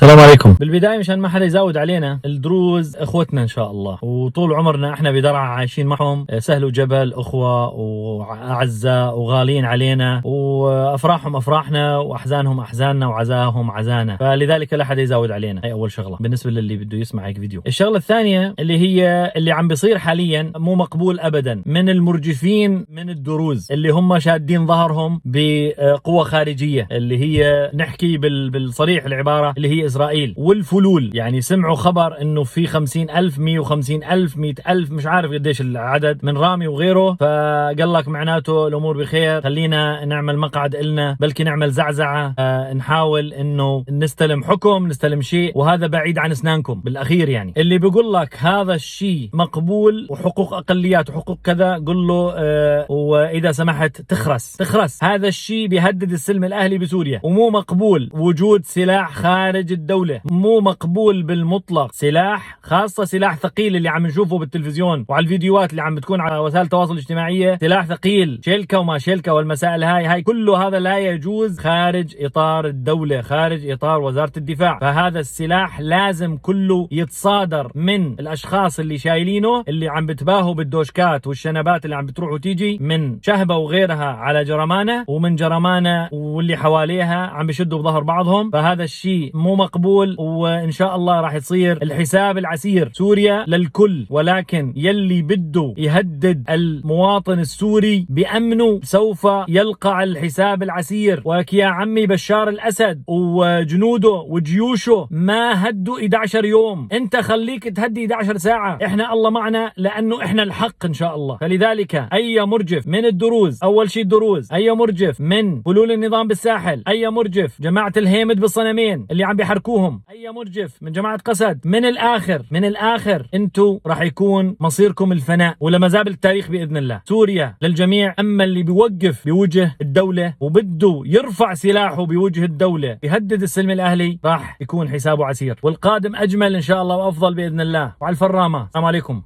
السلام عليكم. بالبداية مشان ما حدا يزود علينا، الدروز اخوتنا ان شاء الله، وطول عمرنا احنا بدرعا عايشين معهم، سهل وجبل، اخوة واعزاء وغاليين علينا، وافراحهم افراحنا واحزانهم احزاننا وعزاهم عزانا، فلذلك لا حدا يزود علينا. هي اول شغلة بالنسبة للي بده يسمع هيك فيديو. الشغلة الثانية اللي هي اللي عم بيصير حاليا مو مقبول ابدا من المرجفين من الدروز اللي هم شادين ظهرهم بقوة خارجية، اللي هي نحكي بالصريح العبارة اللي هي إسرائيل والفلول. يعني سمعوا خبر إنه في 50,000 150,000 100,000 مش عارف قديش العدد من رامي وغيره، فقال لك معناته الأمور بخير، خلينا نعمل مقعد إلنا، بلكي نعمل زعزعة، نحاول إنه نستلم حكم، نستلم شيء، وهذا بعيد عن أسنانكم بالأخير. يعني اللي بيقول لك هذا الشيء مقبول وحقوق أقليات وحقوق كذا، قل له وإذا سمحت تخرس. هذا الشيء بيهدد السلم الأهلي بسوريا، ومو مقبول وجود سلاح خارج الدولة، مو مقبول بالمطلق. سلاح خاصة سلاح ثقيل اللي عم نشوفه بالتلفزيون وعلى الفيديوهات اللي عم بتكون على وسائل التواصل الاجتماعية، سلاح ثقيل شيلكا وما شيلكا والمسائل هاي كله هذا لا يجوز خارج إطار الدولة، خارج إطار وزارة الدفاع. فهذا السلاح لازم كله يتصادر من الأشخاص اللي شايلينه، اللي عم بتباهوا بالدوشكات والشنبات اللي عم بتروح وتيجي من شهبة وغيرها على جرمانة، ومن جرمانة واللي حواليها عم بيشدوا بظهر بعضهم. فهذا الشيء مو مقبول، وإن شاء الله راح يصير الحساب العسير. سوريا للكل، ولكن يلي بده يهدد المواطن السوري بأمنه سوف يلقى الحساب العسير. ولك يا عمي بشار الأسد وجنوده وجيوشه ما هدوا 11 يوم، انت خليك تهدي 11 ساعة. احنا الله معنا لأنه احنا الحق إن شاء الله. فلذلك أي مرجف من الدروز، أول شيء الدروز، أي مرجف من فلول النظام بالساحل، أي مرجف جماعة الهيمد بالصنمين اللي عم بيحركوهم، اي مرجف من جماعة قسد، من الاخر انتو راح يكون مصيركم الفناء ولمزابل التاريخ باذن الله. سوريا للجميع. اما اللي بيوقف بوجه الدولة وبده يرفع سلاحه بوجه الدولة بيهدد السلم الاهلي، راح يكون حسابه عسير، والقادم اجمل ان شاء الله وافضل باذن الله. وعلى الفرامة. السلام عليكم.